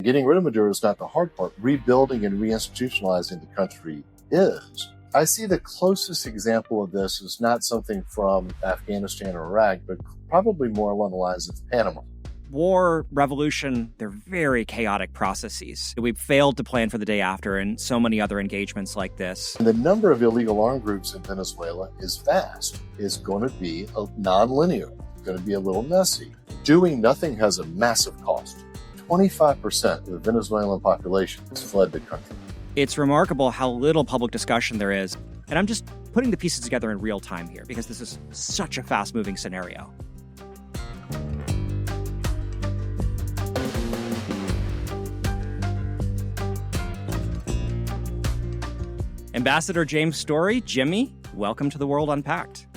Getting rid of Maduro is not the hard part. Rebuilding and reinstitutionalizing the country is. I see the closest example of this is not something from Afghanistan or Iraq, but probably more along the lines of Panama. War, revolution, they're very chaotic processes. We've failed to plan for the day after and so many other engagements like this. And the number of illegal armed groups in Venezuela is vast. It's going to be non-linear. It's going to be a little messy. Doing nothing has a massive cost. 25% of the Venezuelan population has fled the country. It's remarkable how little public discussion there is. And I'm just putting the pieces together in real time here because this is such a fast-moving scenario. Ambassador James Story, Jimmy, welcome to the World Unpacked.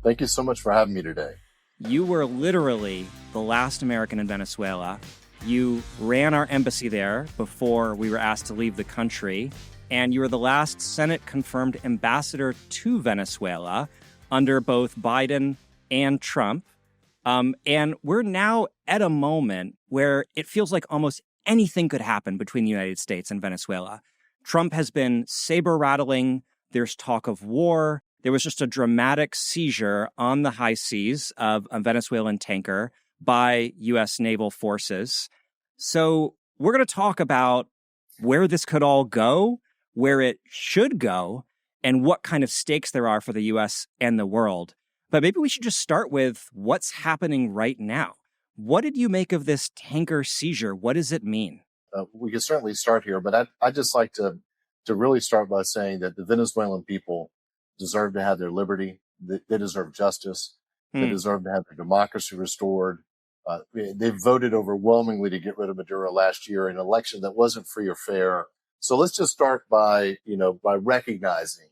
Thank you so much for having me today. You were literally the last American in Venezuela. You ran our embassy there before we were asked to leave the country, and you were the last Senate-confirmed ambassador to Venezuela under both Biden and Trump. And we're now at a moment where it feels like almost anything could happen between the United States and Venezuela. Trump has been saber-rattling. There's talk of war. There was just a dramatic seizure on the high seas of a Venezuelan tanker by U.S. naval forces. So we're going to talk about where this could all go, where it should go, and what kind of stakes there are for the U.S. and the world. But maybe we should just start with what's happening right now. What did you make of this tanker seizure? What does it mean? We can certainly start here, but I'd just like to really start by saying that the Venezuelan people deserve to have their liberty. They deserve justice. They deserve to have their democracy restored. They voted overwhelmingly to get rid of Maduro last year in an election that wasn't free or fair. So let's just start by recognizing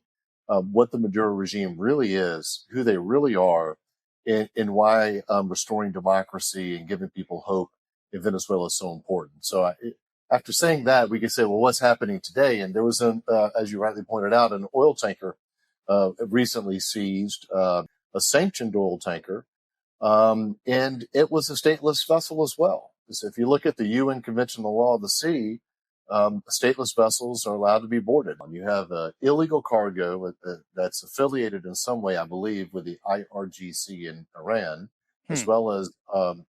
what the Maduro regime really is, who they really are, and why restoring democracy and giving people hope in Venezuela is so important. So after saying that, we can say, well, what's happening today? And there was, as you rightly pointed out, an oil tanker recently seized, a sanctioned oil tanker, and it was a stateless vessel as well. So if you look at the UN Convention on the Law of the Sea, stateless vessels are allowed to be boarded. You have illegal cargo that's affiliated in some way, I believe, with the IRGC in Iran, as well as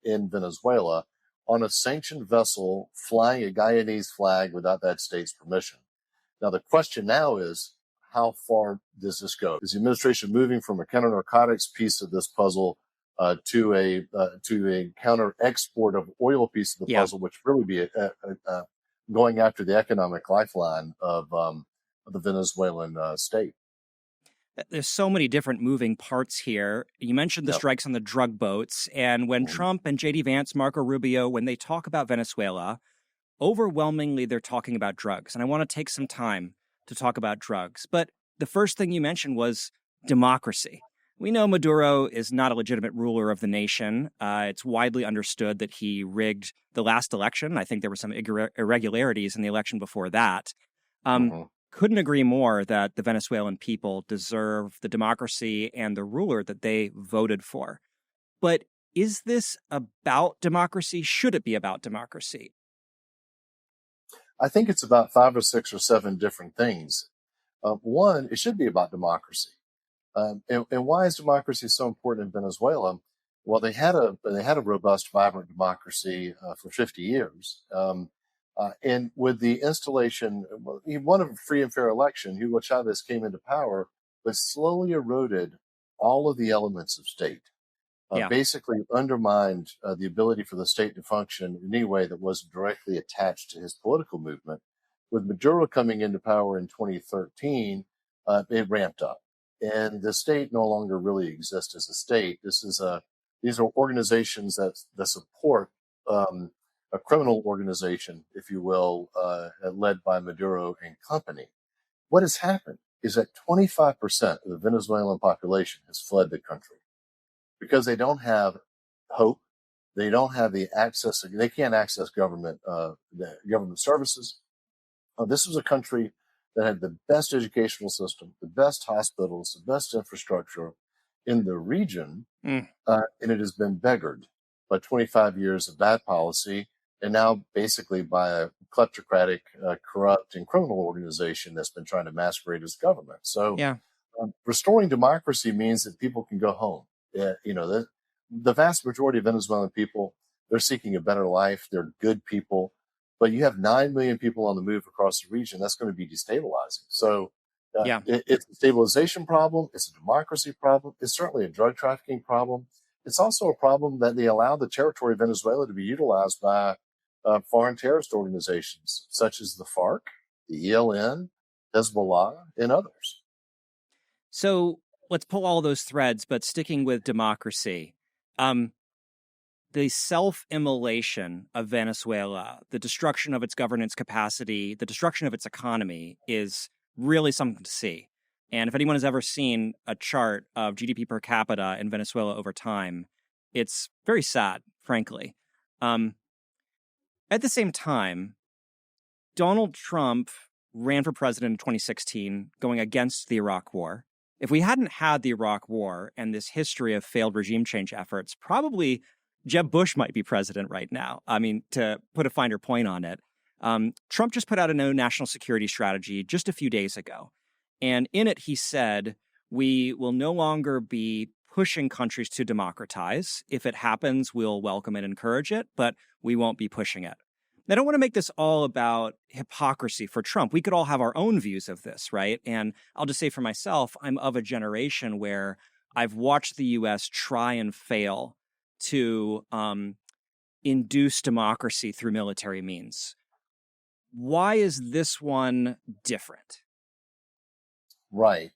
in Venezuela, on a sanctioned vessel flying a Guyanese flag without that state's permission. Now, the question now is, how far does this go? Is the administration moving from a counter-narcotics piece of this puzzle to a counter-export of oil piece of the puzzle, which really be going after the economic lifeline of the Venezuelan state? There's so many different moving parts here. You mentioned the strikes on the drug boats. And when Trump and J.D. Vance, Marco Rubio, when they talk about Venezuela, overwhelmingly, they're talking about drugs. And I want to take some time to talk about drugs. But the first thing you mentioned was democracy. We know Maduro is not a legitimate ruler of the nation. It's widely understood that he rigged the last election. I think there were some irregularities in the election before that. Couldn't agree more that the Venezuelan people deserve the democracy and the ruler that they voted for. But is this about democracy? Should it be about democracy? I think it's about 5 or 6 or 7 different things. One, it should be about democracy. And why is democracy so important in Venezuela? Well, they had a robust, vibrant democracy for 50 years. And with the installation, he won a free and fair election. Hugo Chavez came into power, but slowly eroded all of the elements of state. Basically undermined the ability for the state to function in any way that wasn't directly attached to his political movement. With Maduro coming into power in 2013, it ramped up. And the state no longer really exists as a state. These are organizations that support a criminal organization, if you will, led by Maduro and company. What has happened is that 25% of the Venezuelan population has fled the country because they don't have hope. They don't have the access. They can't access government services. This was a country that had the best educational system, the best hospitals, the best infrastructure in the region, and it has been beggared by 25 years of bad policy and now basically by a kleptocratic, corrupt, and criminal organization that's been trying to masquerade as government. So Yeah. restoring democracy means that people can go home. The vast majority of Venezuelan people, they're seeking a better life. They're good people, but you have 9 million people on the move across the region. That's going to be destabilizing. So Yeah. it's a stabilization problem. It's a democracy problem. It's certainly a drug trafficking problem. It's also a problem that they allow the territory of Venezuela to be utilized by foreign terrorist organizations such as the FARC, the ELN, Hezbollah, and others. So let's pull all those threads, but sticking with democracy. The self-immolation of Venezuela, the destruction of its governance capacity, the destruction of its economy is really something to see. And if anyone has ever seen a chart of GDP per capita in Venezuela over time, it's very sad, frankly. At the same time, Donald Trump ran for president in 2016, going against the Iraq War. If we hadn't had the Iraq War and this history of failed regime change efforts, probably Jeb Bush might be president right now. I mean, to put a finer point on it, Trump just put out a new national security strategy just a few days ago. And in it, he said, we will no longer be pushing countries to democratize. If it happens, we'll welcome and encourage it, but we won't be pushing it. I don't want to make this all about hypocrisy for Trump. We could all have our own views of this, right? And I'll just say for myself, I'm of a generation where I've watched the U.S. try and fail to induce democracy through military means. Why is this one different? Right.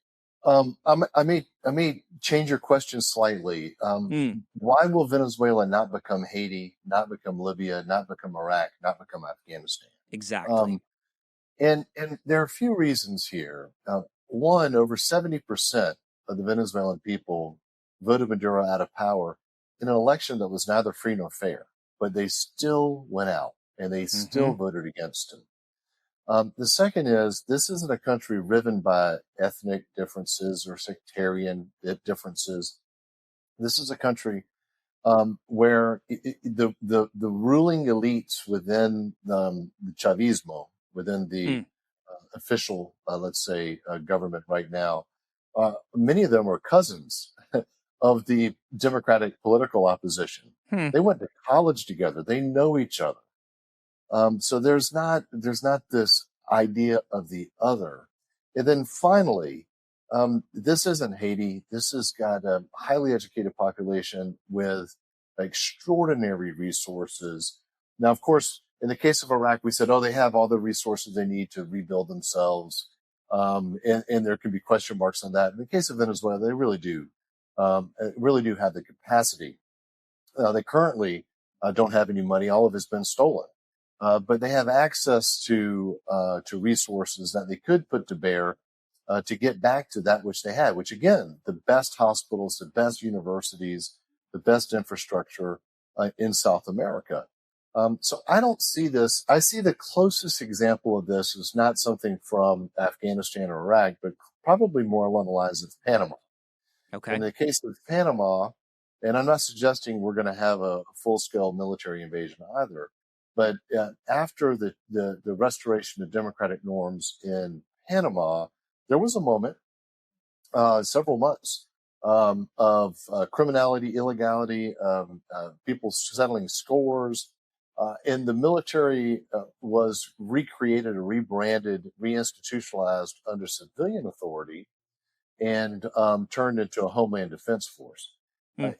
I may change your question slightly. Why will Venezuela not become Haiti, not become Libya, not become Iraq, not become Afghanistan? Exactly. And there are a few reasons here. One, over 70% of the Venezuelan people voted Maduro out of power in an election that was neither free nor fair, but they still went out and they still voted against him. The second is this isn't a country riven by ethnic differences or sectarian differences. This is a country where the ruling elites within the Chavismo, within the official, let's say, government right now, many of them are cousins of the Democratic political opposition. They went to college together. They know each other. So there's not this idea of the other. And then finally, this isn't Haiti. This has got a highly educated population with extraordinary resources. Now, of course, in the case of Iraq, we said, oh, they have all the resources they need to rebuild themselves. And there can be question marks on that. In the case of Venezuela, they really do have the capacity. They currently don't have any money. All of it's been stolen. But they have access to resources that they could put to bear to get back to that which they had, which again, the best hospitals, the best universities, the best infrastructure in South America. So I don't see this. I see the closest example of this is not something from Afghanistan or Iraq, but probably more along the lines of Panama. Okay. In the case of Panama, and I'm not suggesting we're going to have a full-scale military invasion either, but after the restoration of democratic norms in Panama, there was a moment, several months, of criminality, illegality, people settling scores, and the military was recreated or rebranded, reinstitutionalized under civilian authority, and turned into a Homeland Defense Force.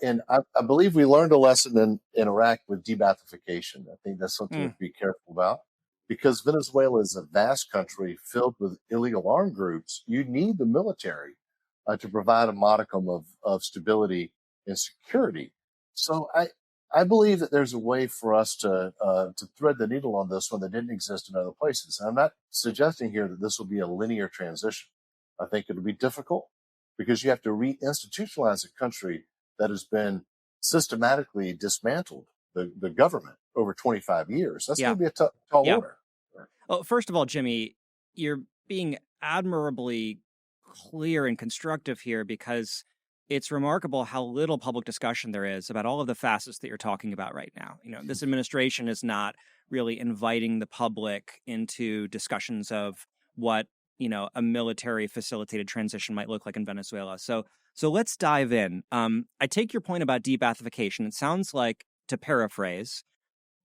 And I believe we learned a lesson in Iraq with de-Baathification. I think that's something to be careful about, because Venezuela is a vast country filled with illegal armed groups. You need the military to provide a modicum of stability and security. So I believe that there's a way for us to thread the needle on this one that didn't exist in other places. And I'm not suggesting here that this will be a linear transition. I think it'll be difficult because you have to reinstitutionalize a country that has been systematically dismantled, the government, over 25 years. That's going to be a tall order. Well, first of all, Jimmy, you're being admirably clear and constructive here because it's remarkable how little public discussion there is about all of the facets that you're talking about right now. This administration is not really inviting the public into discussions of what, a military facilitated transition might look like in Venezuela. So let's dive in. I take your point about de-Baathification. It sounds like, to paraphrase,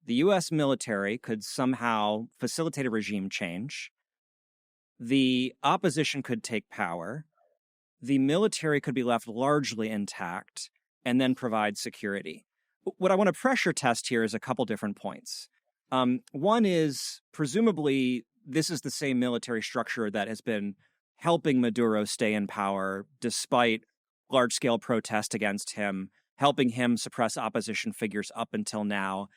the U.S. military could somehow facilitate a regime change. The opposition could take power. The military could be left largely intact and then provide security. What I want to pressure test here is a couple different points. One is, presumably, this is the same military structure that has been helping Maduro stay in power despite large-scale protest against him, helping him suppress opposition figures up until now.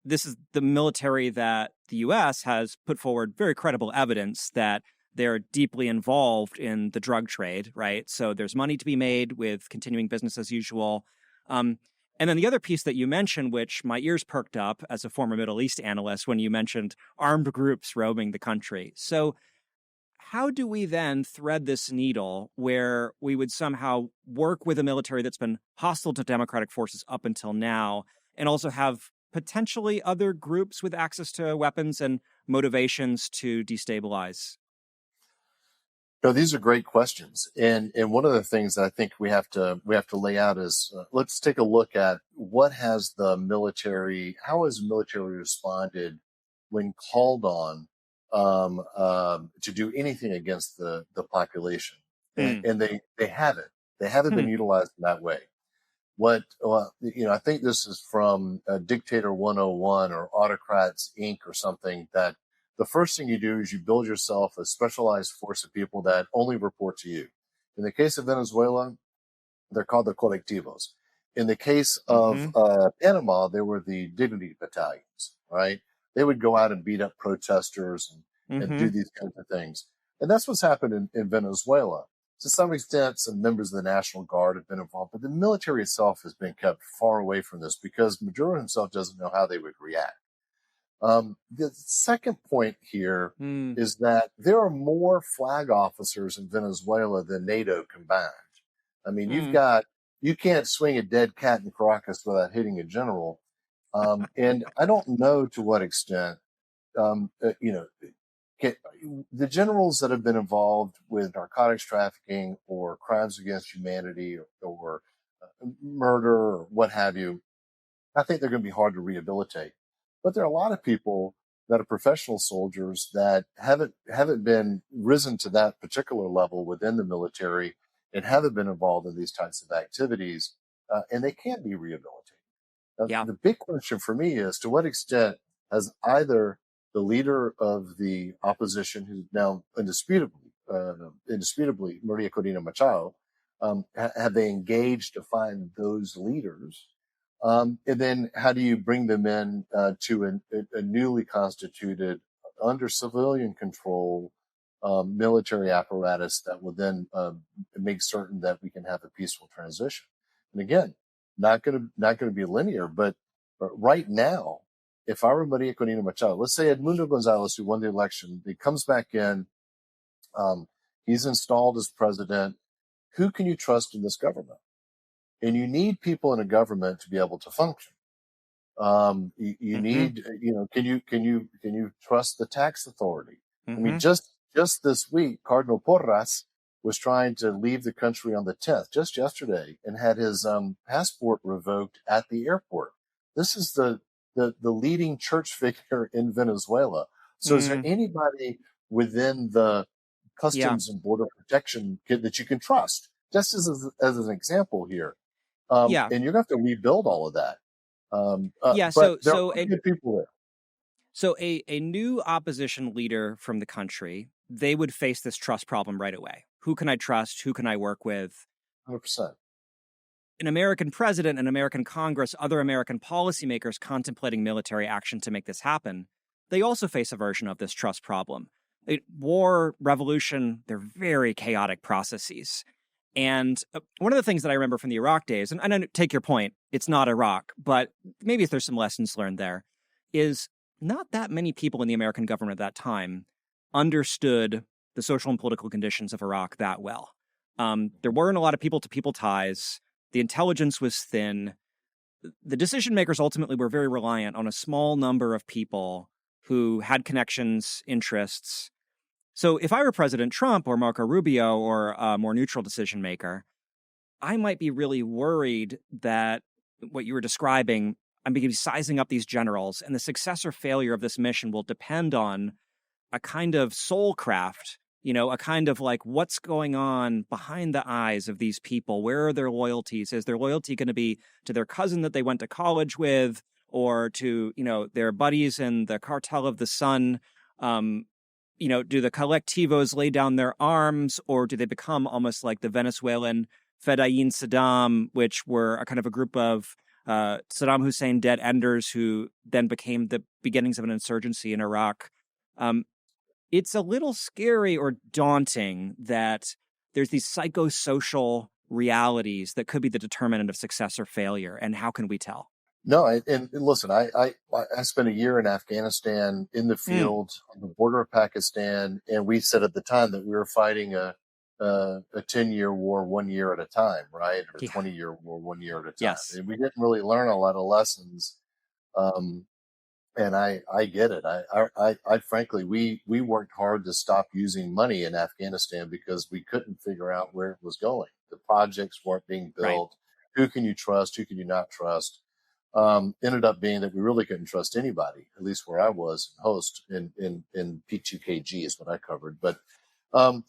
This is the military that the U.S. has put forward very credible evidence that they're deeply involved in the drug trade, right? So there's money to be made with continuing business as usual. And then the other piece that you mentioned, which my ears perked up as a former Middle East analyst when you mentioned armed groups roaming the country. So how do we then thread this needle where we would somehow work with a military that's been hostile to democratic forces up until now, and also have potentially other groups with access to weapons and motivations to destabilize? No, these are great questions, and one of the things that I think we have to lay out is let's take a look at how has the military responded when called on to do anything against the population, and they haven't been utilized in that way. I think this is from Dictator 101 or Autocrats Inc. or something, that the first thing you do is you build yourself a specialized force of people that only report to you. In the case of Venezuela, they're called the colectivos. In the case of Panama, they were the dignity battalions, right? They would go out and beat up protesters and do these kinds of things. And that's what's happened in Venezuela. To some extent, some members of the National Guard have been involved, but the military itself has been kept far away from this because Maduro himself doesn't know how they would react. The second point here is that there are more flag officers in Venezuela than NATO combined. I mean, you can't swing a dead cat in Caracas without hitting a general. And I don't know to what extent, the generals that have been involved with narcotics trafficking or crimes against humanity or murder or what have you, I think they're going to be hard to rehabilitate. But there are a lot of people that are professional soldiers that haven't been risen to that particular level within the military and haven't been involved in these types of activities, and they can't be rehabilitated. The big question for me is, to what extent has either the leader of the opposition, who's now indisputably Maria Corina Machado, have they engaged to find those leaders? And then how do you bring them in to a newly constituted, under civilian control, military apparatus that will then make certain that we can have a peaceful transition? And again, not going to be linear, but right now, if I were Maria Corina Machado, let's say Edmundo Gonzalez, who won the election, he comes back in, he's installed as president. Who can you trust in this government? And you need people in a government to be able to function. You need, can you trust the tax authority? I mean, just this week, Cardinal Porras was trying to leave the country on the 10th, just yesterday, and had his passport revoked at the airport. This is the leading church figure in Venezuela. So is there anybody within the Customs and Border Protection that you can trust? Just as an example here. And you're going to have to rebuild all of that. But there are good people there. So a new opposition leader from the country, they would face this trust problem right away. Who can I trust? Who can I work with? 100%. An American president, an American Congress, other American policymakers contemplating military action to make this happen, they also face a version of this trust problem. War, revolution, they're very chaotic processes. And one of the things that I remember from the Iraq days, and I take your point, it's not Iraq, but maybe there's some lessons learned there, is not that many people in the American government at that time understood the social and political conditions of Iraq that well. There weren't a lot of people-to-people ties. The intelligence was thin. The decision makers ultimately were very reliant on a small number of people who had connections, interests. So if I were President Trump or Marco Rubio or a more neutral decision maker, I might be really worried that what you were describing, I'm going to be sizing up these generals, and the success or failure of this mission will depend on a kind of soul craft, a kind of like what's going on behind the eyes of these people. Where are their loyalties? Is their loyalty going to be to their cousin that they went to college with, or to, their buddies in the Cartel of the Sun? Do the colectivos lay down their arms, or do they become almost like the Venezuelan Fedayeen Saddam, which were a kind of a group of Saddam Hussein dead enders who then became the beginnings of an insurgency in Iraq? It's a little scary or daunting that there's these psychosocial realities that could be the determinant of success or failure. And how can we tell? No, and listen, I spent a year in Afghanistan in the field on the border of Pakistan, and we said at the time that we were fighting a 10-year war 1 year at a time, right? Or 20-year war 1 year at a time. Yes. And we didn't really learn a lot of lessons. And I get it. I frankly, we worked hard to stop using money in Afghanistan because we couldn't figure out where it was going. The projects weren't being built. Right. Who can you trust? Who can you not trust? Ended up being that we really couldn't trust anybody, at least where I was host in P2KG is what I covered. But, I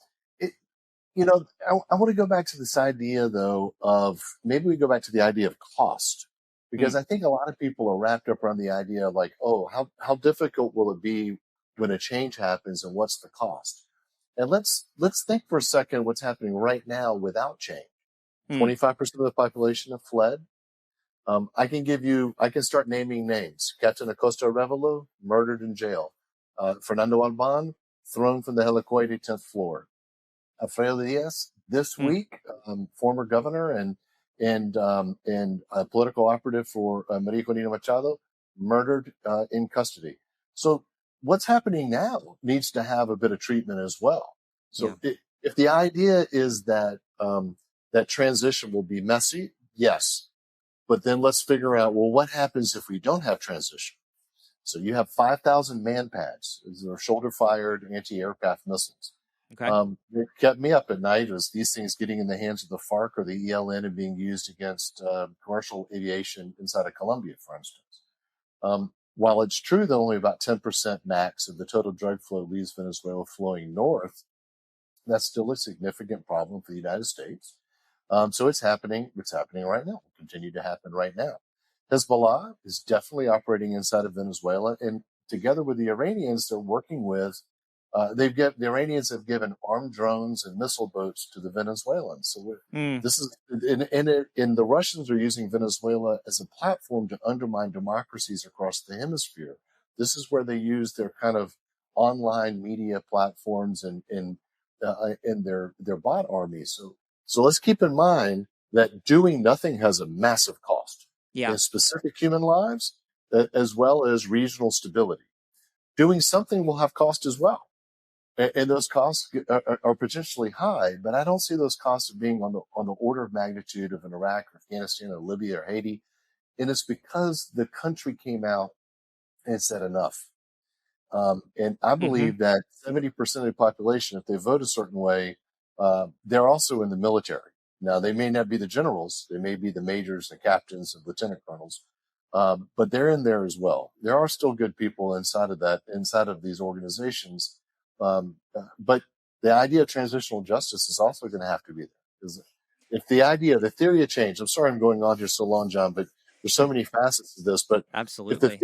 want to go back to this idea though of maybe we go back to the idea of cost, because I think a lot of people are wrapped up around the idea of like, oh, how difficult will it be when a change happens and what's the cost? And let's think for a second what's happening right now without change. 25% of the population have fled. I can start naming names. Captain Acosta Arevalo, murdered in jail. Fernando Alban, thrown from the helicoide 10th floor. Alfredo Diaz, this week, former governor and a political operative for Maria Corina Machado, murdered in custody. So what's happening now needs to have a bit of treatment as well. So if the idea is that that transition will be messy, yes. But then let's figure out, well, what happens if we don't have transition? So you have 5,000 man-pads. These are shoulder-fired anti-aircraft missiles. Okay. It kept me up at night was these things getting in the hands of the FARC or the ELN and being used against commercial aviation inside of Colombia, for instance. While it's true that only about 10% max of the total drug flow leaves Venezuela flowing north, that's still a significant problem for the United States. So it's happening. It's happening right now. Will continue to happen right now. Hezbollah is definitely operating inside of Venezuela, and together with the Iranians, they're working with. The Iranians have given armed drones and missile boats to the Venezuelans. So this is, and the Russians are using Venezuela as a platform to undermine democracies across the hemisphere. This is where they use their kind of online media platforms and their bot armies. So let's keep in mind that doing nothing has a massive cost in specific human lives, as well as regional stability. Doing something will have cost as well. And those costs are potentially high, but I don't see those costs being on the order of magnitude of an Iraq, or Afghanistan, or Libya, or Haiti. And it's because the country came out and said enough. And I believe that 70% of the population, if they vote a certain way, they're also in the military. Now, they may not be the generals. They may be the majors and captains and lieutenant colonels. But they're in there as well. There are still good people inside of these organizations. But the idea of transitional justice is also going to have to be there. Because if the theory of change, I'm sorry I'm going on here so long, John, but there's so many facets to this. But absolutely, if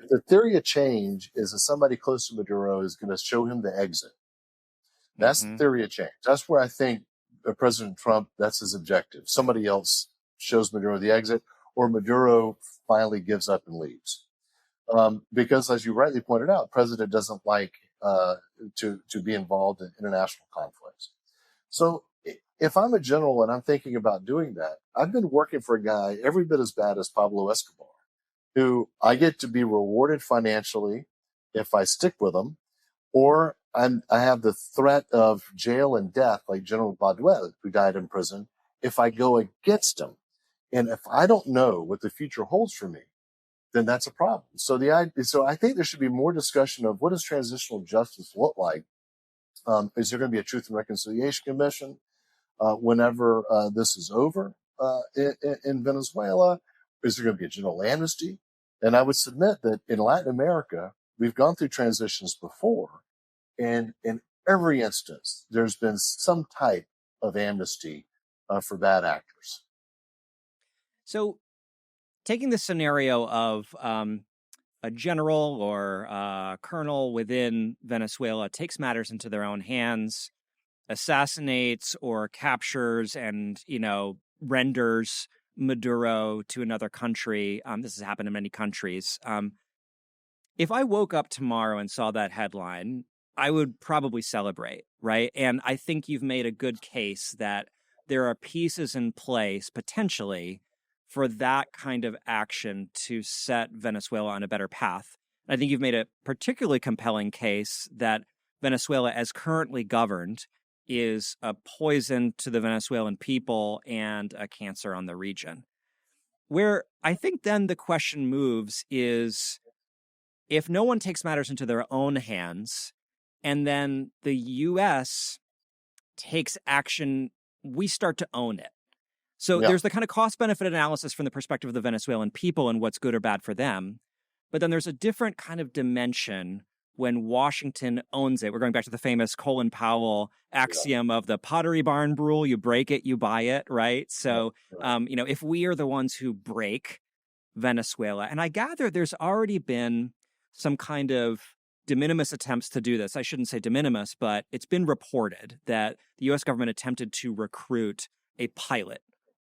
the theory of change is that somebody close to Maduro is going to show him the exit, that's the theory of change. That's where I think President Trump, that's his objective. Somebody else shows Maduro the exit, or Maduro finally gives up and leaves. Because as you rightly pointed out, the president doesn't like to be involved in international conflicts. So if I'm a general and I'm thinking about doing that, I've been working for a guy every bit as bad as Pablo Escobar, who I get to be rewarded financially if I stick with him, or I have the threat of jail and death, like General Baudouin, who died in prison, if I go against him. And if I don't know what the future holds for me, then that's a problem. So I think there should be more discussion of what does transitional justice look like. Is there going to be a Truth and Reconciliation Commission whenever this is over in Venezuela? Is there going to be a general amnesty? And I would submit that in Latin America, we've gone through transitions before, and in every instance, there's been some type of amnesty for bad actors. So, taking the scenario of a general or a colonel within Venezuela takes matters into their own hands, assassinates or captures and, renders Maduro to another country. This has happened in many countries. If I woke up tomorrow and saw that headline, I would probably celebrate, right? And I think you've made a good case that there are pieces in place potentially for that kind of action to set Venezuela on a better path. I think you've made a particularly compelling case that Venezuela, as currently governed, is a poison to the Venezuelan people and a cancer on the region. Where I think then the question moves is, if no one takes matters into their own hands, and then the U.S. takes action, we start to own it. So there's the kind of cost-benefit analysis from the perspective of the Venezuelan people and what's good or bad for them. But then there's a different kind of dimension when Washington owns it. We're going back to the famous Colin Powell axiom of the Pottery Barn rule: you break it, you buy it, right? So, if we are the ones who break Venezuela, and I gather there's already been some kind of de minimis attempts to do this. I shouldn't say de minimis, but it's been reported that the U.S. government attempted to recruit a pilot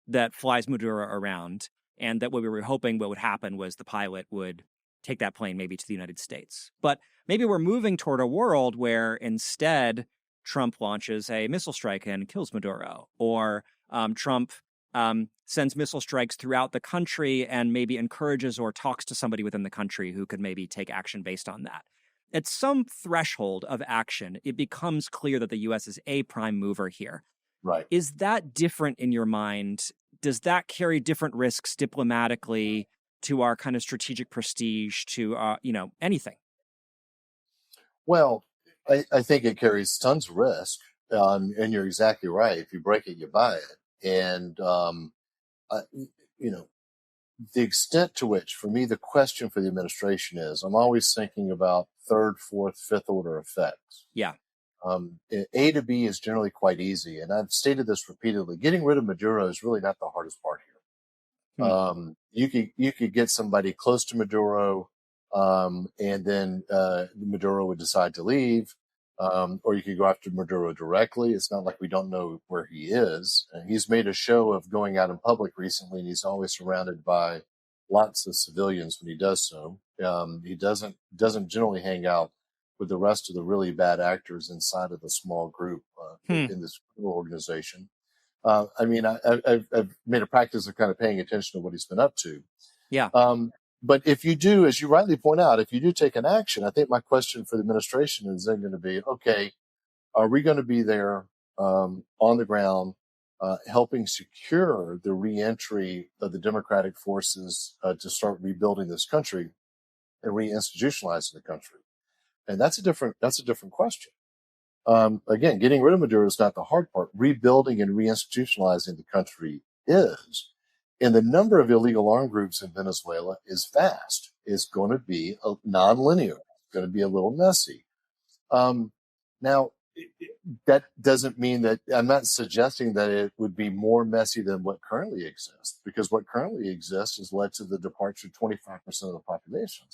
that flies Maduro around, and that what we were hoping what would happen was the pilot would take that plane maybe to the United States. But maybe we're moving toward a world where instead Trump launches a missile strike and kills Maduro, or Trump sends missile strikes throughout the country and maybe encourages or talks to somebody within the country who could maybe take action based on that. At some threshold of action, it becomes clear that the U.S. is a prime mover here. Right. Is that different in your mind? Does that carry different risks diplomatically to our kind of strategic prestige, to, anything? Well, I think it carries tons of risk. And you're exactly right. If you break it, you buy it. And, the extent to which, for me, the question for the administration is, I'm always thinking about third, fourth, fifth order effects. Yeah. A to B is generally quite easy. And I've stated this repeatedly. Getting rid of Maduro is really not the hardest part here. You could get somebody close to Maduro, and then Maduro would decide to leave, or you could go after Maduro directly. It's not like we don't know where he is. And he's made a show of going out in public recently, and he's always surrounded by lots of civilians when he does so. He doesn't generally hang out with the rest of the really bad actors inside of the small group in this organization. I've made a practice of kind of paying attention to what he's been up to. Yeah. But if you do, as you rightly point out, if you do take an action, I think my question for the administration is then going to be, okay, are we going to be there on the ground helping secure the reentry of the democratic forces to start rebuilding this country and reinstitutionalizing the country? And that's a different question. Again, getting rid of Maduro is not the hard part. Rebuilding and reinstitutionalizing the country is. And the number of illegal armed groups in Venezuela is vast. It's going to be non-linear. It's going to be a little messy. Now, that doesn't mean that I'm not suggesting that it would be more messy than what currently exists, because what currently exists has led to the departure of 25% of the population.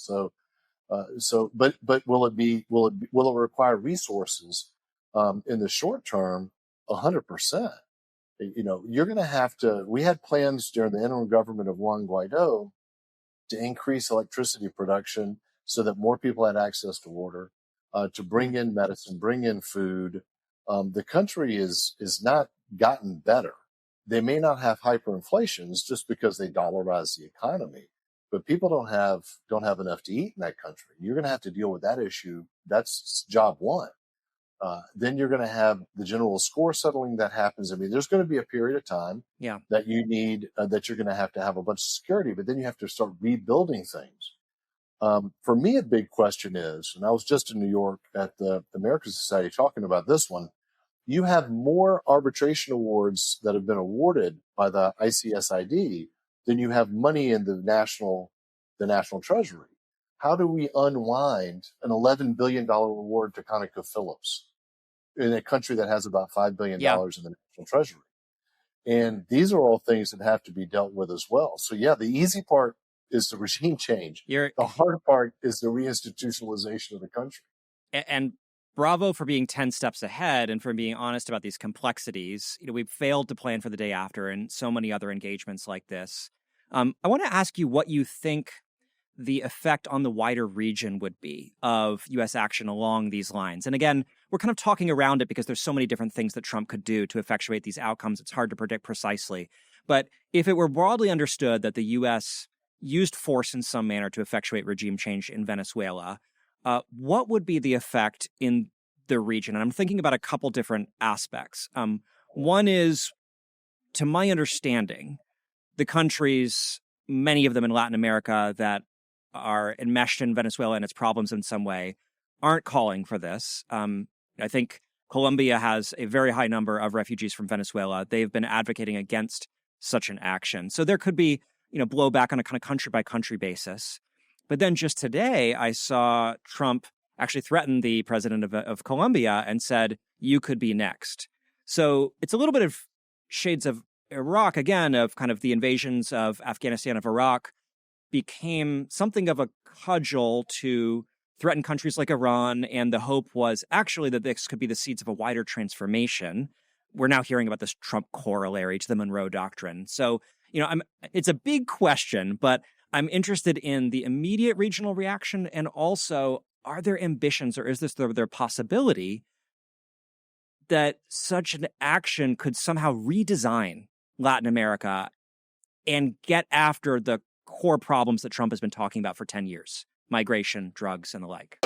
But will it require resources in the short term? 100%. You're going to have to. We had plans during the interim government of Juan Guaido to increase electricity production so that more people had access to water, to bring in medicine, bring in food. The country is not gotten better. They may not have hyperinflations just because they dollarize the economy, but people don't have enough to eat in that country. You're going to have to deal with that issue. That's job one. Then you're going to have the general score settling that happens. I mean, there's going to be a period of time that you need, that you're going to have a bunch of security, but then you have to start rebuilding things. For me, a big question is, and I was just in New York at the American Society talking about this one, you have more arbitration awards that have been awarded by the ICSID than you have money in the national treasury. How do we unwind an $11 billion award to ConocoPhillips in a country that has about $5 billion in the national treasury? And these are all things that have to be dealt with as well. So yeah, the easy part is the regime change. The hard part is the reinstitutionalization of the country. And bravo for being 10 steps ahead and for being honest about these complexities. We've failed to plan for the day after and so many other engagements like this. I want to ask you what you think the effect on the wider region would be of U.S. action along these lines. And again, we're kind of talking around it because there's so many different things that Trump could do to effectuate these outcomes. It's hard to predict precisely. But if it were broadly understood that the U.S. used force in some manner to effectuate regime change in Venezuela, what would be the effect in the region? And I'm thinking about a couple different aspects. One is, to my understanding, the countries, many of them in Latin America that are enmeshed in Venezuela and its problems in some way, aren't calling for this. I think Colombia has a very high number of refugees from Venezuela. They've been advocating against such an action. So there could be, blowback on a kind of country-by-country basis. But then just today, I saw Trump actually threaten the president of Colombia and said, you could be next. So it's a little bit of shades of Iraq, again, of kind of the invasions of Afghanistan, of Iraq, became something of a cudgel to threaten countries like Iran. And the hope was actually that this could be the seeds of a wider transformation. We're now hearing about this Trump corollary to the Monroe Doctrine. So, it's a big question, but I'm interested in the immediate regional reaction. And also, are there ambitions or is this their possibility that such an action could somehow redesign Latin America and get after the core problems that Trump has been talking about for 10 years, migration, drugs, and the like?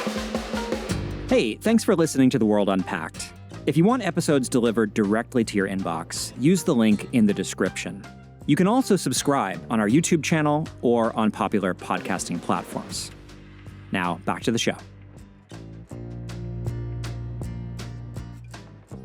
Hey, thanks for listening to The World Unpacked. If you want episodes delivered directly to your inbox, use the link in the description. You can also subscribe on our YouTube channel or on popular podcasting platforms. Now, back to the show.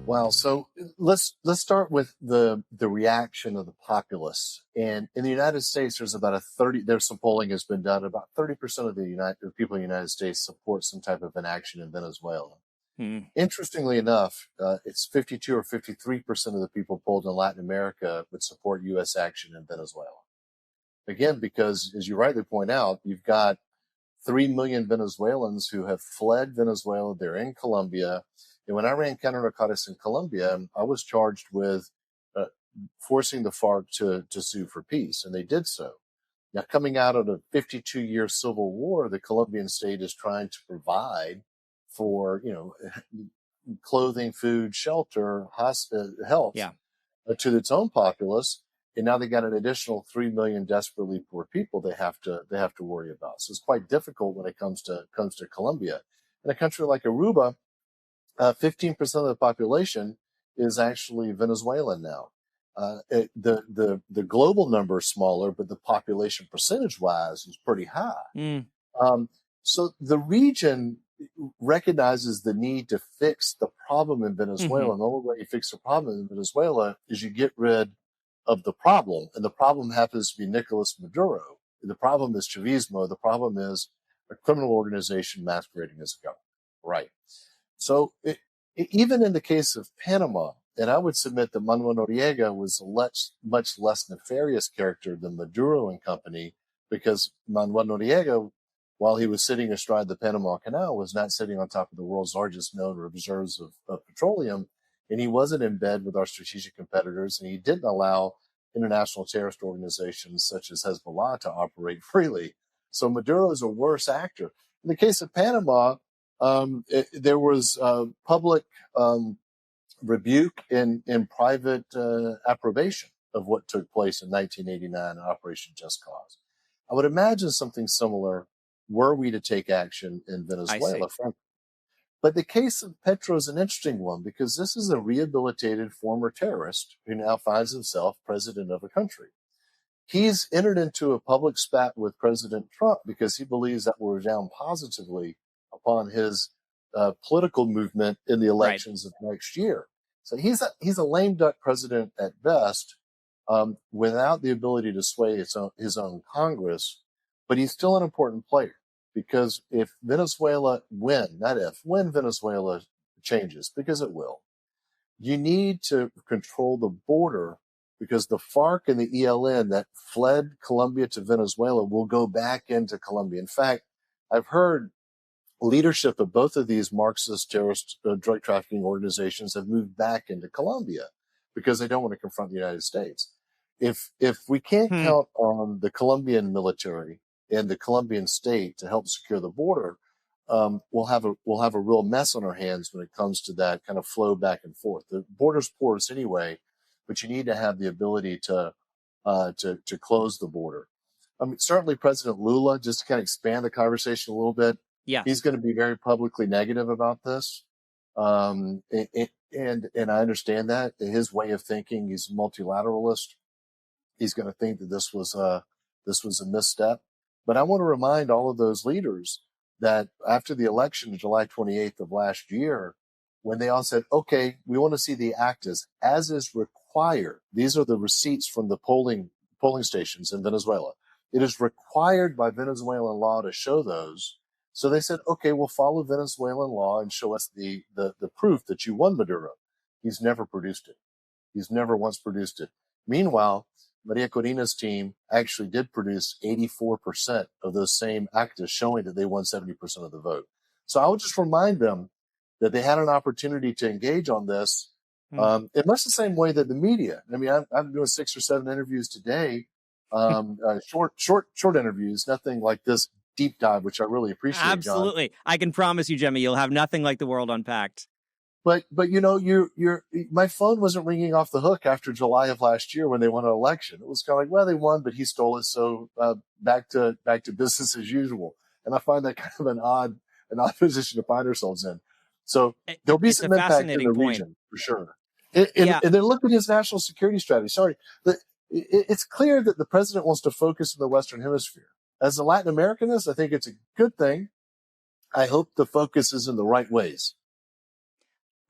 Wow. So let's start with the reaction of the populace. And in the United States, there's some polling has been done. About 30% of the people in the United States support some type of inaction in Venezuela. Interestingly enough, it's 52 or 53% of the people polled in Latin America would support U.S. action in Venezuela. Again, because as you rightly point out, you've got 3 million Venezuelans who have fled Venezuela. They're in Colombia. And when I ran counter-narcotics in Colombia, I was charged with forcing the FARC to sue for peace, and they did so. Now, coming out of a 52-year civil war, the Colombian state is trying to provide for, clothing, food, shelter, health to its own populace. And now they got an additional 3 million desperately poor people they have to worry about. So it's quite difficult when it comes to Colombia. In a country like Aruba, 15% of the population is actually Venezuelan now. The global number is smaller, but the population percentage-wise is pretty high. So the region recognizes the need to fix the problem in Venezuela. And the only way you fix the problem in Venezuela is you get rid of the problem. And the problem happens to be Nicolás Maduro. The problem is Chavismo. The problem is a criminal organization masquerading as a government. Right. So even in the case of Panama, and I would submit that Manuel Noriega was a much less nefarious character than Maduro and company, because Manuel Noriega, while he was sitting astride the Panama Canal, was not sitting on top of the world's largest known reserves of petroleum, and he wasn't in bed with our strategic competitors, and he didn't allow international terrorist organizations such as Hezbollah to operate freely. So Maduro is a worse actor. In the case of Panama, there was public rebuke and private approbation of what took place in 1989 in Operation Just Cause. I would imagine something similar were we to take action in Venezuela. But the case of Petro is an interesting one because this is a rehabilitated former terrorist who now finds himself president of a country. He's entered into a public spat with President Trump because he believes that will redound positively upon his political movement in the elections of next year. So he's a lame duck president at best, without the ability to sway his own Congress, but he's still an important player because if Venezuela when Venezuela changes, because it will, you need to control the border because the FARC and the ELN that fled Colombia to Venezuela will go back into Colombia. In fact, I've heard leadership of both of these Marxist terrorist drug trafficking organizations have moved back into Colombia because they don't want to confront the United States. If we can't count on the Colombian military and the Colombian state to help secure the border, we'll have a real mess on our hands when it comes to that kind of flow back and forth. The border's porous anyway, but you need to have the ability to close the border. I mean, certainly President Lula, just to kind of expand the conversation a little bit, he's going to be very publicly negative about this. And I understand that his way of thinking, he's a multilateralist. He's going to think that this was a misstep. But I want to remind all of those leaders that after the election, July 28th of last year, when they all said, okay, we want to see the actas as is required. These are the receipts from the polling stations in Venezuela. It is required by Venezuelan law to show those. So they said, okay, we'll follow Venezuelan law and show us the proof that you won Maduro. He's never produced it. He's never once produced it. Meanwhile, Maria Corina's team actually did produce 84% of those same actas showing that they won 70% of the vote. So I would just remind them that they had an opportunity to engage on this in much the same way that the media. I mean, I'm doing 6 or 7 interviews today, short interviews, nothing like this deep dive, which I really appreciate. Absolutely. John. I can promise you, Jimmy, you'll have nothing like the World Unpacked. But my phone wasn't ringing off the hook after July of last year when they won an election. It was kind of like, well, they won, but he stole it, so back to business as usual. And I find that kind of an odd position to find ourselves in. So there'll be some impact in the region for sure. And then look at his national security strategy. It's clear that the president wants to focus in the Western Hemisphere. As a Latin Americanist, I think it's a good thing. I hope the focus is in the right ways.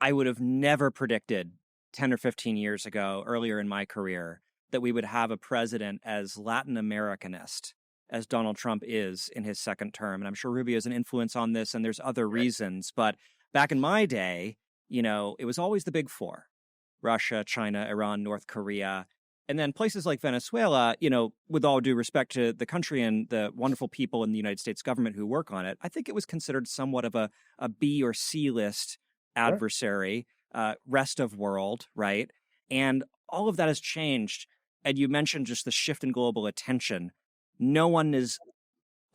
I would have never predicted 10 or 15 years ago, earlier in my career, that we would have a president as Latin Americanist as Donald Trump is in his second term. And I'm sure Rubio has an influence on this, and there's other reasons. But back in my day, it was always the big four: Russia, China, Iran, North Korea. And then places like Venezuela, with all due respect to the country and the wonderful people in the United States government who work on it, I think it was considered somewhat of a B or C list adversary, rest of world, right? And all of that has changed. And you mentioned just the shift in global attention. No one is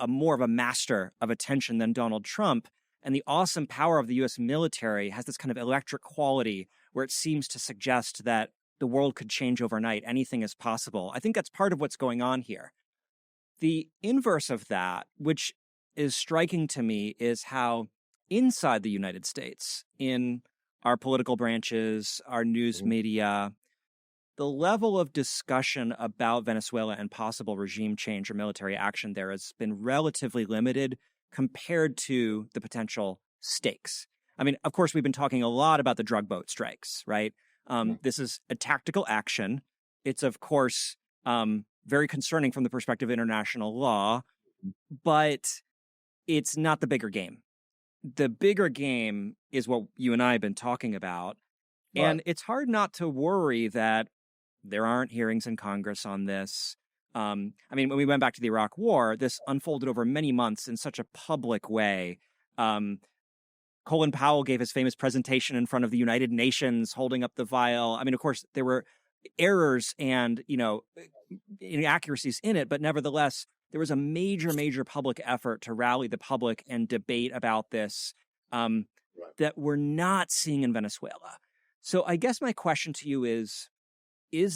more of a master of attention than Donald Trump. And the awesome power of the U.S. military has this kind of electric quality where it seems to suggest that the world could change overnight. Anything is possible. I think that's part of what's going on here. The inverse of that, which is striking to me, is how inside the United States, in our political branches, our news media, the level of discussion about Venezuela and possible regime change or military action there has been relatively limited compared to the potential stakes. I mean, of course, we've been talking a lot about the drug boat strikes, right? This is a tactical action. It's, of course, very concerning from the perspective of international law, but it's not the bigger game. The bigger game is what you and I have been talking about. Right. And it's hard not to worry that there aren't hearings in Congress on this. I mean, when we went back to the Iraq War, this unfolded over many months in such a public way. Colin Powell gave his famous presentation in front of the United Nations holding up the vial. I mean, of course, there were errors and, inaccuracies in it, but nevertheless, there was a major, major public effort to rally the public and debate about this that we're not seeing in Venezuela. So I guess my question to you is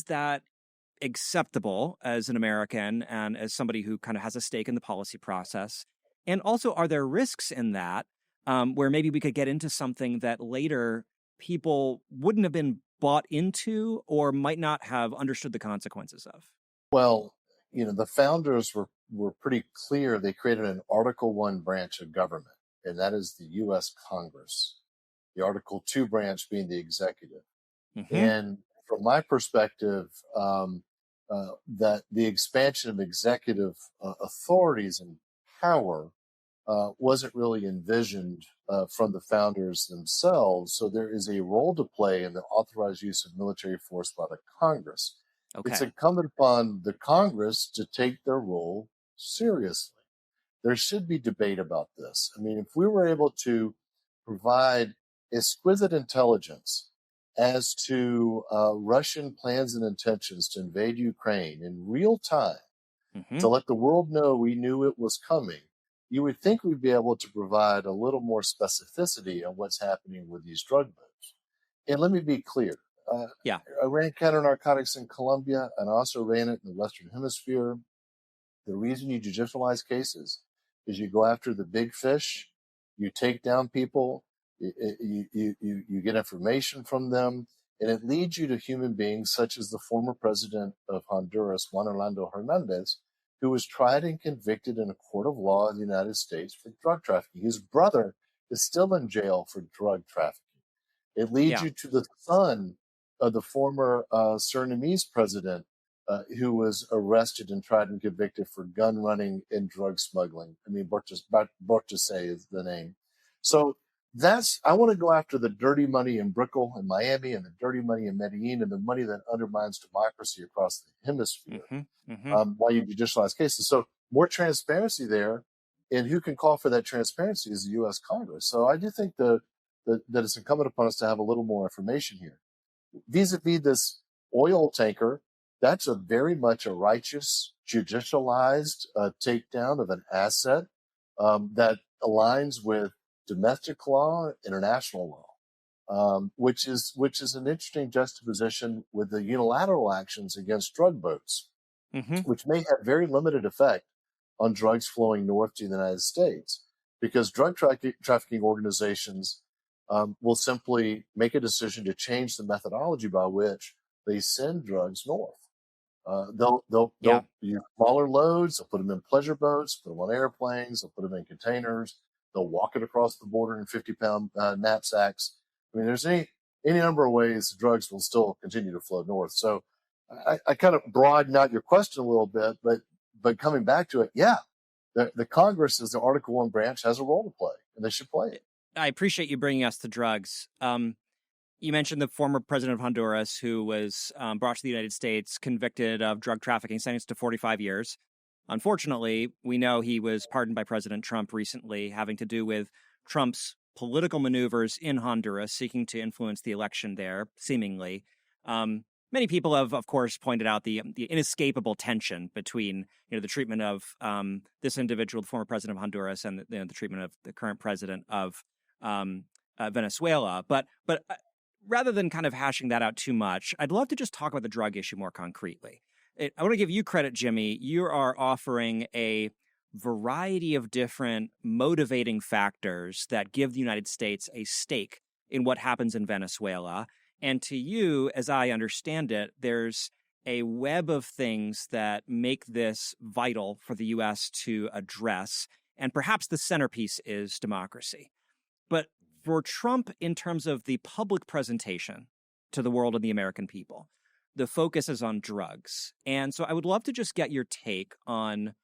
that acceptable as an American and as somebody who kind of has a stake in the policy process? And also, are there risks in that where maybe we could get into something that later people wouldn't have been bought into or might not have understood the consequences of? Well, the founders were pretty clear. They created an Article 1 branch of government, and that is the U.S. Congress, the Article 2 branch being the executive. Mm-hmm. And from my perspective, that the expansion of executive authorities and power wasn't really envisioned from the founders themselves. So there is a role to play in the authorized use of military force by the Congress. Okay. It's incumbent upon the Congress to take their role seriously. There should be debate about this. I mean, if we were able to provide exquisite intelligence as to Russian plans and intentions to invade Ukraine in real time, Mm-hmm. to let the world know we knew it was coming, you would think we'd be able to provide a little more specificity on what's happening with these drug moves. And let me be clear. Yeah. I ran counter narcotics in Colombia, and I also ran it in the Western Hemisphere. The reason you judicialize cases is you go after the big fish, you take down people, you get information from them, and it leads you to human beings such as the former president of Honduras, Juan Orlando Hernandez, who was tried and convicted in a court of law in the United States for drug trafficking. His brother is still in jail for drug trafficking. It leads you to the son of the former Surinamese president, who was arrested and tried and convicted for gun running and drug smuggling. I mean, Bortese is the name. So I want to go after the dirty money in Brickell and Miami and the dirty money in Medellin and the money that undermines democracy across the hemisphere. Mm-hmm. Mm-hmm. While you judicialize cases. So more transparency there. And who can call for that transparency is the U.S. Congress. So I do think that it's incumbent upon us to have a little more information here. Vis-a-vis this oil tanker, that's very much a righteous, judicialized takedown of an asset that aligns with domestic law, international law, which is an interesting juxtaposition with the unilateral actions against drug boats, Mm-hmm. which may have very limited effect on drugs flowing north to the United States, because drug trafficking organizations will simply make a decision to change the methodology by which they send drugs north. They'll use smaller loads. They'll put them in pleasure boats, put them on airplanes. They'll put them in containers. They'll walk it across the border in 50-pound knapsacks. I mean, there's any number of ways the drugs will still continue to flow north. So I kind of broaden out your question a little bit, but coming back to it, the Congress, as the Article 1 branch, has a role to play, and they should play it. I appreciate you bringing us to drugs. You mentioned the former president of Honduras who was brought to the United States, convicted of drug trafficking, sentenced to 45 years. Unfortunately, we know he was pardoned by President Trump recently, having to do with Trump's political maneuvers in Honduras, seeking to influence the election there, seemingly. Many people have, of course, pointed out the inescapable tension between, the treatment of this individual, the former president of Honduras, and the treatment of the current president of Venezuela. But rather than kind of hashing that out too much, I'd love to just talk about the drug issue more concretely. I want to give you credit, Jimmy. You are offering a variety of different motivating factors that give the United States a stake in what happens in Venezuela. And to you, as I understand it, there's a web of things that make this vital for the U.S. to address. And perhaps the centerpiece is democracy. But for Trump, in terms of the public presentation to the world and the American people, the focus is on drugs. And so I would love to just get your take on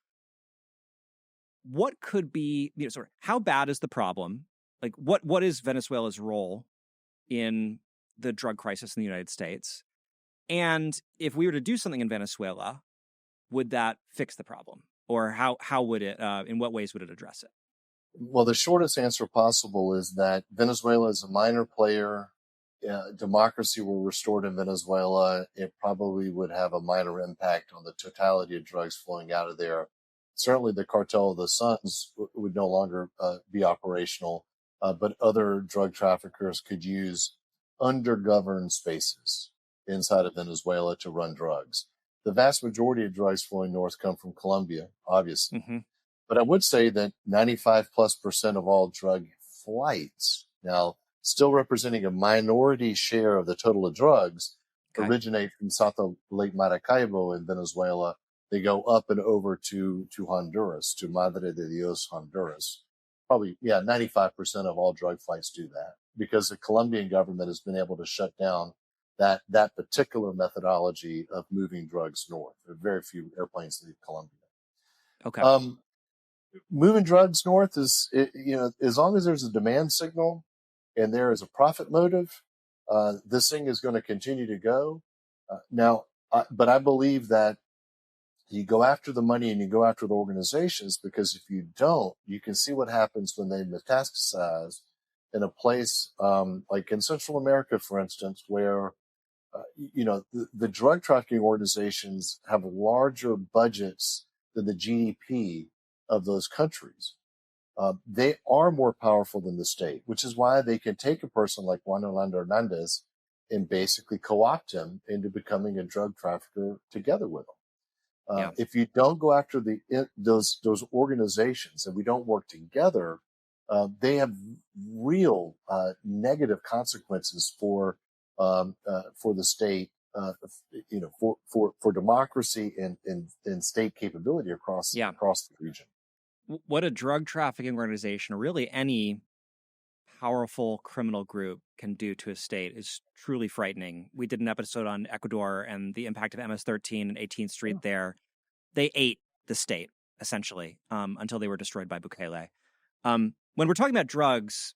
what could be, sort of how bad is the problem? Like, what is Venezuela's role in the drug crisis in the United States? And if we were to do something in Venezuela, would that fix the problem? Or how would it, in what ways would it address it? Well, the shortest answer possible is that Venezuela is a minor player. Democracy were restored in Venezuela. It probably would have a minor impact on the totality of drugs flowing out of there. Certainly the Cartel of the Suns would no longer be operational, but other drug traffickers could use undergoverned spaces inside of Venezuela to run drugs. The vast majority of drugs flowing north come from Colombia, obviously. Mm-hmm. But I would say that 95+% of all drug flights, now still representing a minority share of the total of drugs, originate from South Lake Maracaibo in Venezuela. They go up and over to Honduras, to Madre de Dios, Honduras. Probably, 95% of all drug flights do that, because the Colombian government has been able to shut down that particular methodology of moving drugs north. There are very few airplanes leave Colombia. Okay. Moving drugs north is, as long as there's a demand signal and there is a profit motive, this thing is going to continue to go. But I believe that you go after the money and you go after the organizations, because if you don't, you can see what happens when they metastasize in a place like in Central America, for instance, where the drug trafficking organizations have larger budgets than the GDP of those countries. They are more powerful than the state, which is why they can take a person like Juan Orlando Hernandez and basically co-opt him into becoming a drug trafficker together with them. If you don't go after those organizations and we don't work together, they have real negative consequences for the state, for democracy and state capability across the region. What a drug trafficking organization, or really any powerful criminal group, can do to a state is truly frightening. We did an episode on Ecuador and the impact of MS-13 and 18th Street there. They ate the state, essentially, until they were destroyed by Bukele. When we're talking about drugs,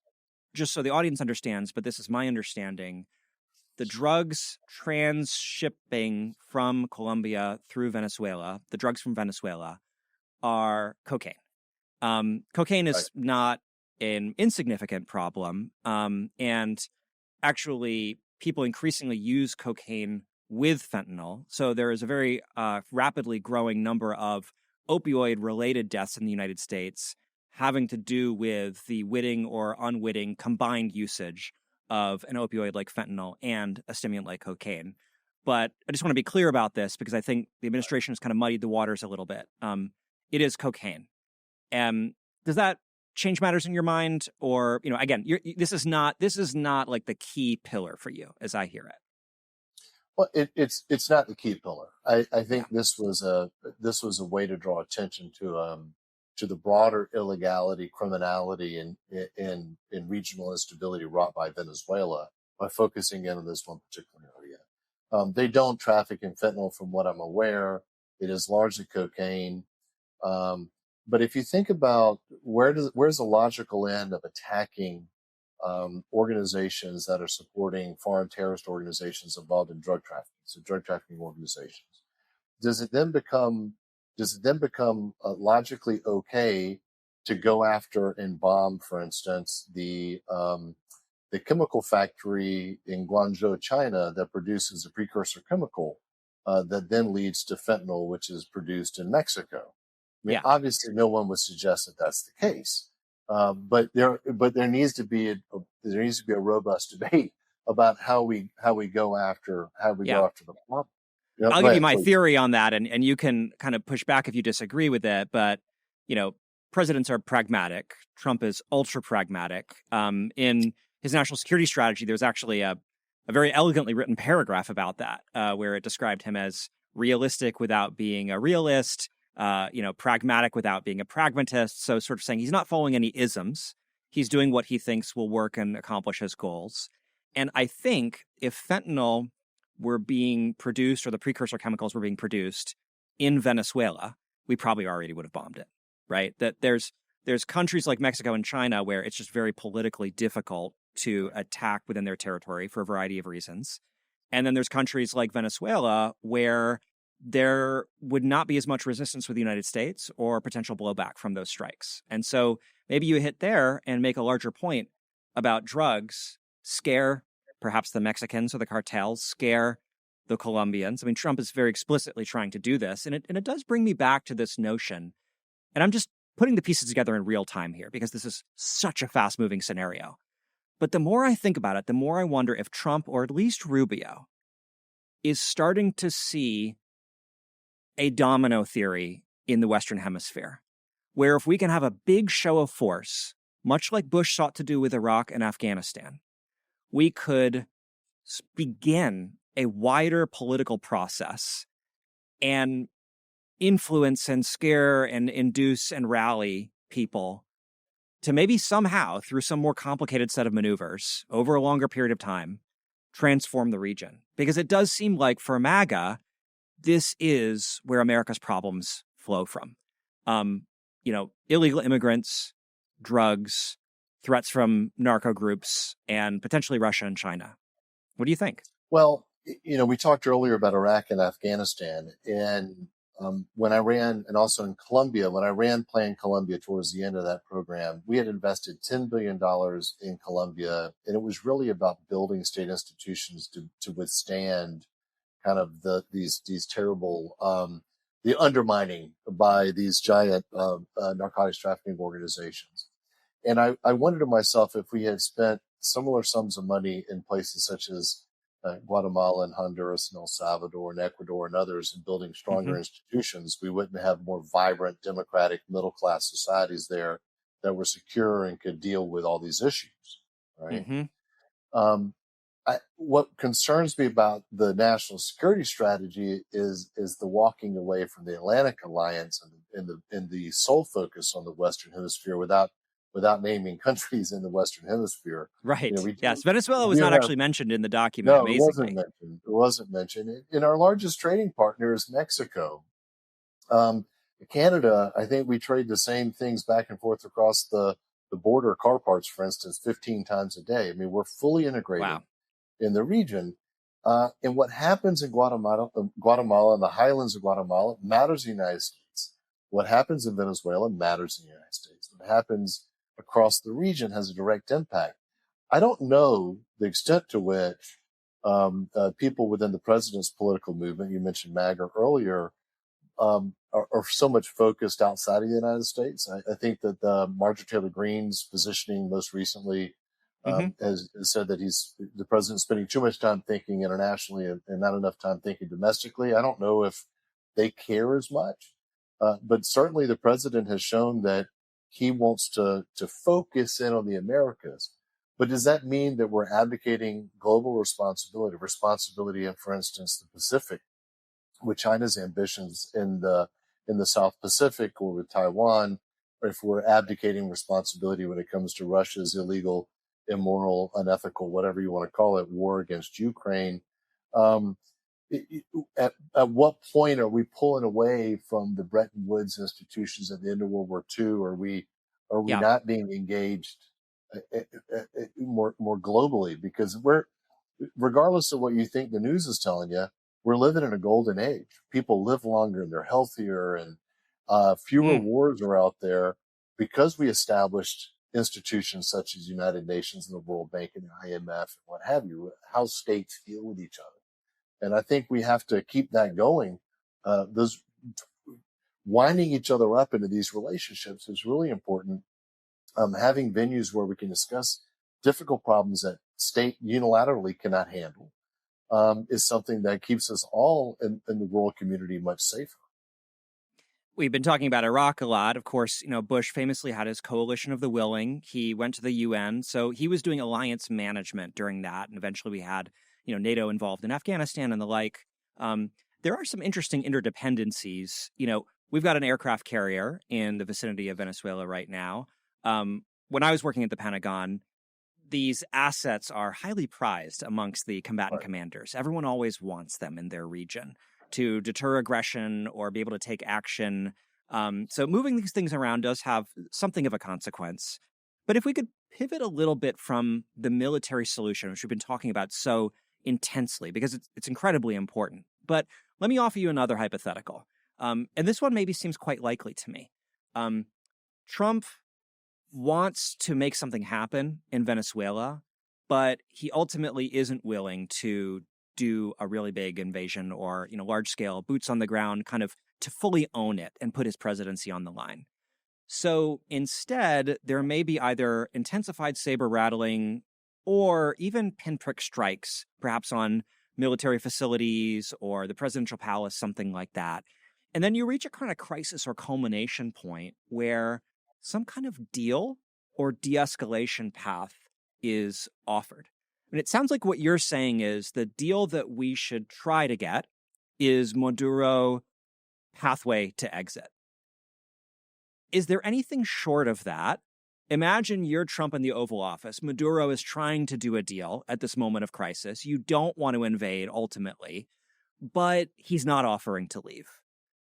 just so the audience understands, but this is my understanding, the drugs transshipping from Colombia through Venezuela, the drugs from Venezuela, are cocaine. Cocaine is not an insignificant problem, and actually people increasingly use cocaine with fentanyl. So there is a very rapidly growing number of opioid-related deaths in the United States having to do with the witting or unwitting combined usage of an opioid like fentanyl and a stimulant like cocaine. But I just want to be clear about this, because I think the administration has kind of muddied the waters a little bit. It is cocaine. Does that change matters in your mind? Or, again, this is not like the key pillar for you, as I hear it. Well, it's not the key pillar. I think this was a way to draw attention to the broader illegality, criminality, and regional instability wrought by Venezuela by focusing in on this one particular area. They don't traffic in fentanyl, from what I'm aware. It is largely cocaine. But if you think about where's the logical end of attacking organizations that are supporting foreign terrorist organizations involved in drug trafficking, so drug trafficking organizations, does it then become logically okay to go after and bomb, for instance, the chemical factory in Guangzhou, China, that produces a precursor chemical that then leads to fentanyl, which is produced in Mexico? I mean, obviously, no one would suggest that that's the case, but there needs to be a robust debate about how we go after the problem. I'll give you my theory on that, and you can kind of push back if you disagree with it. But presidents are pragmatic. Trump is ultra pragmatic. In his national security strategy, there's actually a very elegantly written paragraph about that, where it described him as realistic without being a realist. Pragmatic without being a pragmatist. So sort of saying he's not following any isms. He's doing what he thinks will work and accomplish his goals. And I think if fentanyl were being produced, or the precursor chemicals were being produced in Venezuela, we probably already would have bombed it, right? That there's countries like Mexico and China where it's just very politically difficult to attack within their territory for a variety of reasons. And then there's countries like Venezuela where there would not be as much resistance with the United States or potential blowback from those strikes. And so maybe you hit there and make a larger point about drugs, scare perhaps the Mexicans or the cartels, scare the Colombians. I mean, Trump is very explicitly trying to do this. And it does bring me back to this notion. And I'm just putting the pieces together in real time here, because this is such a fast-moving scenario. But the more I think about it, the more I wonder if Trump, or at least Rubio, is starting to see a domino theory in the Western Hemisphere, where if we can have a big show of force much like Bush sought to do with Iraq and Afghanistan, we could begin a wider political process and influence and scare and induce and rally people to maybe somehow, through some more complicated set of maneuvers over a longer period of time, transform the region. Because it does seem like for MAGA, this is where America's problems flow from. Illegal immigrants, drugs, threats from narco groups, and potentially Russia and China. What do you think? Well, we talked earlier about Iraq and Afghanistan, and when I ran, and also in Colombia, when I ran Plan Colombia towards the end of that program, we had invested $10 billion in Colombia, and it was really about building state institutions to withstand kind of these terrible the undermining by these giant narcotics trafficking organizations. And I wondered to myself if we had spent similar sums of money in places such as Guatemala and Honduras and El Salvador and Ecuador and others in building stronger institutions, we wouldn't have more vibrant, democratic, middle-class societies there that were secure and could deal with all these issues, right? What concerns me about the national security strategy is the walking away from the Atlantic Alliance and the sole focus on the Western Hemisphere without naming countries in the Western Hemisphere. Right. Yes. Venezuela was not actually mentioned in the document. No, amazingly. It wasn't mentioned. And our largest trading partner is Mexico. Canada, I think we trade the same things back and forth across the border, car parts, for instance, 15 times a day. I mean, we're fully integrated in the region. And what happens in Guatemala and the highlands of Guatemala matters in the United States. What happens in Venezuela matters in the United States. What happens across the region has a direct impact. I don't know the extent to which people within the president's political movement, you mentioned MAGA earlier, are so much focused outside of the United States. I think that Marjorie Taylor Greene's positioning most recently has said that the president's spending too much time thinking internationally and not enough time thinking domestically. I don't know if they care as much, but certainly the president has shown that he wants to focus in on the Americas. But does that mean that we're advocating global responsibility in, for instance, the Pacific, with China's ambitions in the South Pacific or with Taiwan, or if we're abdicating responsibility when it comes to Russia's illegal, immoral, unethical, whatever you want to call it, war against Ukraine? At what point are we pulling away from the Bretton Woods institutions at the end of World War II? Are we not being engaged more globally? Because regardless of what you think the news is telling you, we're living in a golden age. People live longer and they're healthier, and fewer wars are out there because we established institutions such as United Nations and the World Bank and the IMF and what have you, how states deal with each other. And I think we have to keep that going. Those winding each other up into these relationships is really important. Having venues where we can discuss difficult problems that state unilaterally cannot handle is something that keeps us all in the world community much safer. We've been talking about Iraq a lot. Of course, Bush famously had his coalition of the willing. He went to the UN. So he was doing alliance management during that. And eventually we had, NATO involved in Afghanistan and the like. There are some interesting interdependencies. We've got an aircraft carrier in the vicinity of Venezuela right now. When I was working at the Pentagon, these assets are highly prized amongst the combatant commanders. Everyone always wants them in their region to deter aggression or be able to take action. So moving these things around does have something of a consequence. But if we could pivot a little bit from the military solution, which we've been talking about so intensely, because it's incredibly important. But let me offer you another hypothetical. And this one maybe seems quite likely to me. Trump wants to make something happen in Venezuela, but he ultimately isn't willing to do a really big invasion or, large scale boots on the ground, kind of to fully own it and put his presidency on the line. So instead, there may be either intensified saber rattling or even pinprick strikes, perhaps on military facilities or the presidential palace, something like that. And then you reach a kind of crisis or culmination point where some kind of deal or de-escalation path is offered. And it sounds like what you're saying is the deal that we should try to get is Maduro pathway to exit. Is there anything short of that? Imagine you're Trump in the Oval Office. Maduro is trying to do a deal at this moment of crisis. You don't want to invade ultimately, but he's not offering to leave.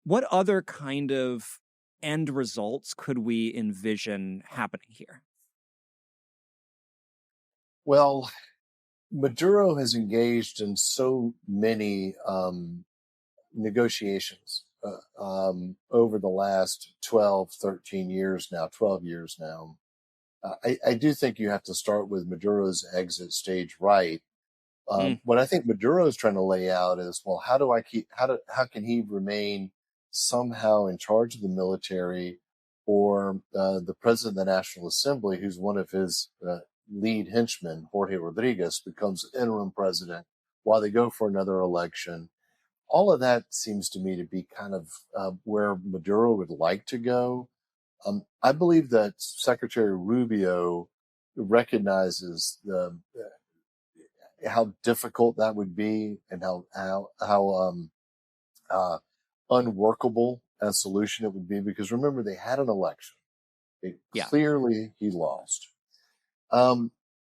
What other kind of end results could we envision happening here? Well, Maduro has engaged in so many negotiations over the last 12 years now. I do think you have to start with Maduro's exit stage right. What I think Maduro is trying to lay out is, well, how can he remain somehow in charge of the military, or the president of the National Assembly, who's one of his lead henchmen, Jorge Rodriguez, becomes interim president while they go for another election. All of that seems to me to be kind of where Maduro would like to go. I believe that Secretary Rubio recognizes how difficult that would be, and how unworkable a solution it would be. Because remember, they had an election. Clearly, he lost. I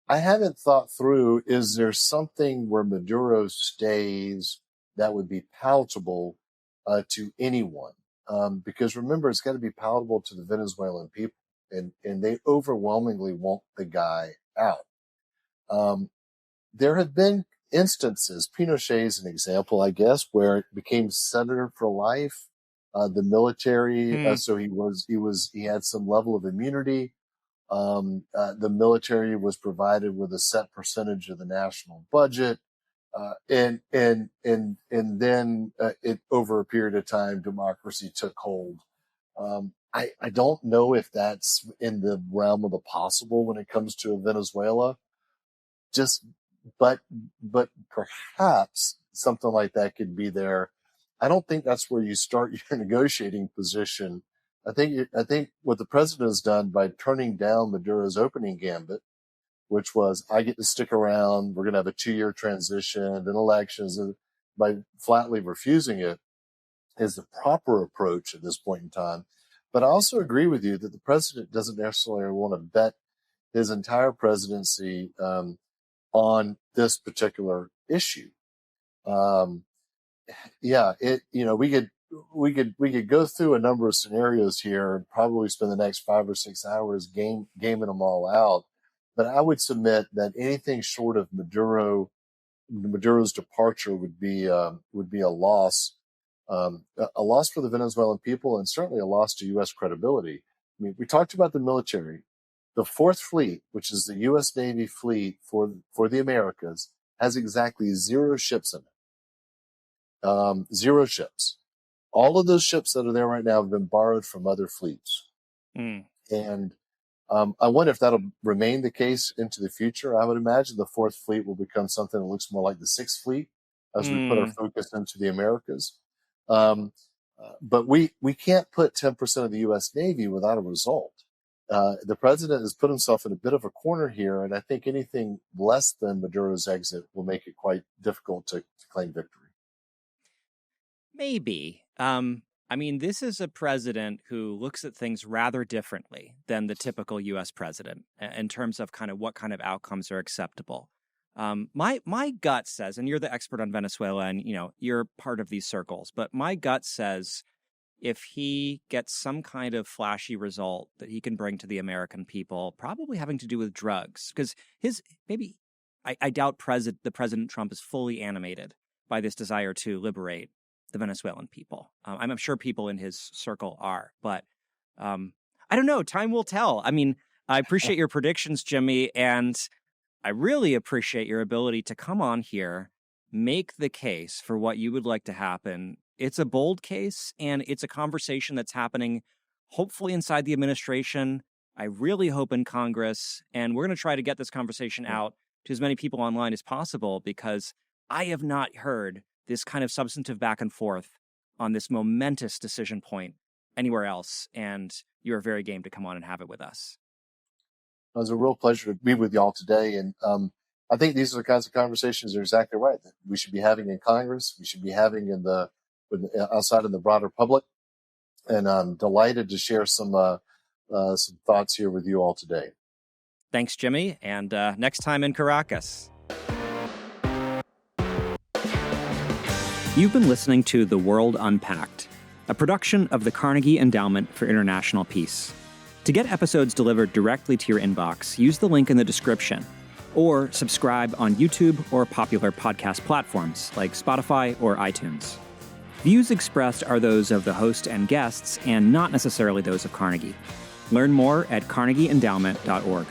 haven't thought through, is there something where Maduro stays that would be palatable to anyone? Because remember, it's got to be palatable to the Venezuelan people, and they overwhelmingly want the guy out. There have been instances, Pinochet is an example, I guess, where it became senator for life. The military, so he had some level of immunity. The military was provided with a set percentage of the national budget. And then it, over a period of time, democracy took hold. I don't know if that's in the realm of the possible when it comes to Venezuela. But perhaps something like that could be there. I don't think that's where you start your negotiating position. I think what the president has done by turning down Maduro's opening gambit, which was, I get to stick around, we're going to have a 2-year transition, then elections, and by flatly refusing it, is the proper approach at this point in time. But I also agree with you that the president doesn't necessarily want to bet his entire presidency on this particular issue. We could go through a number of scenarios here and probably spend the next 5 or 6 hours gaming them all out. But I would submit that anything short of Maduro's departure would be a loss, a loss for the Venezuelan people, and certainly a loss to U.S. credibility. I mean, we talked about the military. The Fourth Fleet, which is the U.S. Navy fleet for the Americas, has exactly 0 ships in it. 0 ships. All of those ships that are there right now have been borrowed from other fleets. And I wonder if that'll remain the case into the future. I would imagine the Fourth Fleet will become something that looks more like the Sixth Fleet as we put our focus into the Americas. But we can't put 10% of the U.S. Navy without a result. The president has put himself in a bit of a corner here, and I think anything less than Maduro's exit will make it quite difficult to claim victory. Maybe. I mean, this is a president who looks at things rather differently than the typical U.S. president in terms of kind of what kind of outcomes are acceptable. My gut says, and you're the expert on Venezuela, and you're part of these circles, but my gut says if he gets some kind of flashy result that he can bring to the American people, probably having to do with drugs, because I doubt the President Trump is fully animated by this desire to liberate the Venezuelan people. I'm sure people in his circle are, but I don't know. Time will tell. I mean, I appreciate your predictions, Jimmy, and I really appreciate your ability to come on here, make the case for what you would like to happen. It's a bold case, and it's a conversation that's happening hopefully inside the administration. I really hope in Congress, and we're going to try to get this conversation out to as many people online as possible, because I have not heard this kind of substantive back and forth on this momentous decision point anywhere else, and you are very game to come on and have it with us. It was a real pleasure to be with y'all today. And I think these are the kinds of conversations that are exactly right that we should be having in Congress. We should be having outside in the broader public. And I'm delighted to share some thoughts here with you all today. Thanks, Jimmy. And next time in Caracas. You've been listening to The World Unpacked, a production of the Carnegie Endowment for International Peace. To get episodes delivered directly to your inbox, use the link in the description, or subscribe on YouTube or popular podcast platforms like Spotify or iTunes. Views expressed are those of the host and guests, and not necessarily those of Carnegie. Learn more at carnegieendowment.org.